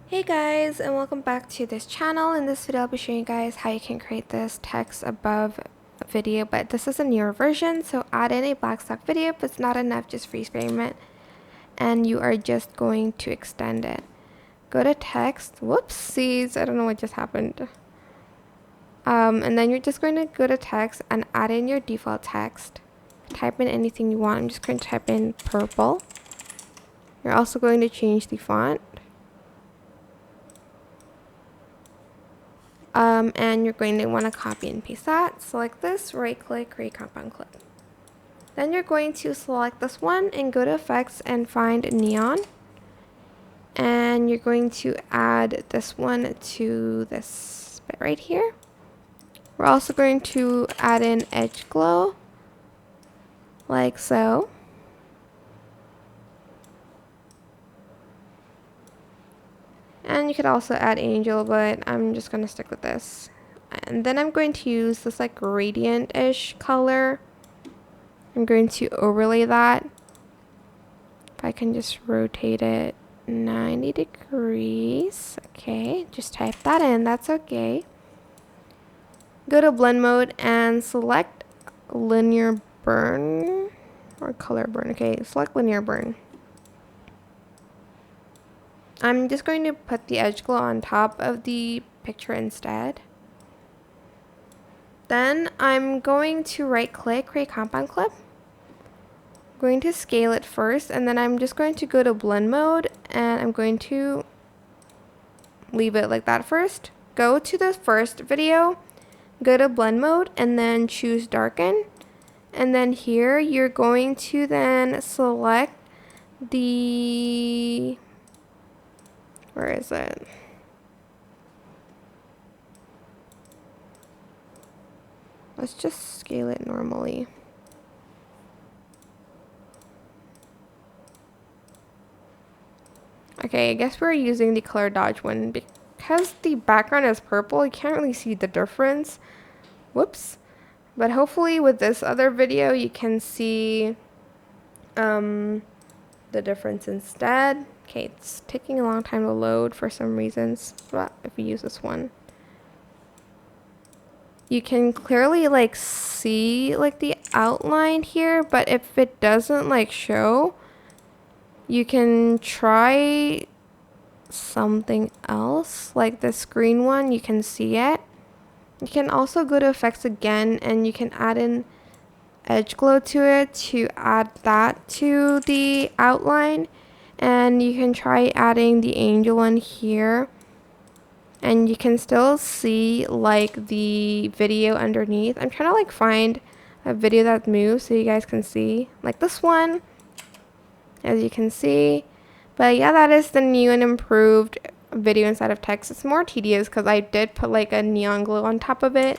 Hey guys, and welcome back to this channel. In this video I'll be showing you guys how you can create this text above a video, but this is a newer version, so add in a black stock video, but it's not enough, just freeze frame it, and you are just going to extend it. Go to text, whoopsies, I don't know what just happened. And then you're just going to go to text and add in your default text. Type in anything you want. I'm just going to type in purple. You're also going to change the font. And you're going to want to copy and paste that. Select this, right click, create compound clip. Then you're going to select this one and go to effects and find neon. And you're going to add this one to this bit right here. We're also going to add in edge glow, like so. And you could also add angel, but I'm just going to stick with this. And then I'm going to use this like gradient-ish color. I'm going to overlay that. If I can just rotate it 90 degrees. Okay, just type that in. That's okay. Go to blend mode and select linear burn or color burn. Okay, select linear burn. I'm just going to put the edge glow on top of the picture instead. Then I'm going to right click, create compound clip. I'm going to scale it first, and then I'm just going to go to blend mode and I'm going to leave it like that first. Go to the first video, go to blend mode and then choose darken. And then here you're going to then select the, where is it? Let's just scale it normally. Okay, I guess we're using the color dodge one because the background is purple. You can't really see the difference. Whoops. But hopefully with this other video you can see the difference instead. Okay, it's taking a long time to load for some reasons. But if we use this one, you can clearly like see like the outline here, but if it doesn't like show, you can try something else like this green one. You can see it. You can also go to effects again and you can add in edge glow to it to add that to the outline, and you can try adding the angel one here, and you can still see like the video underneath. I'm trying to like find a video that moves so you guys can see like this one, as you can see. But yeah, that is the new and improved video inside of text. It's more tedious because I did put like a neon glow on top of it.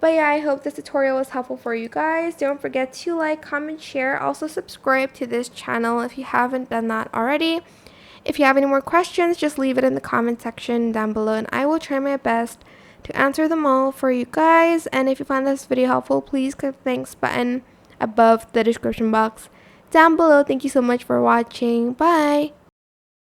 But yeah, I hope this tutorial was helpful for you guys. Don't forget to like, comment, share. Also subscribe to this channel if you haven't done that already. If you have any more questions, just leave it in the comment section down below and I will try my best to answer them all for you guys. And if you found this video helpful, please click the thanks button above the description box down below. Thank you so much for watching. Bye!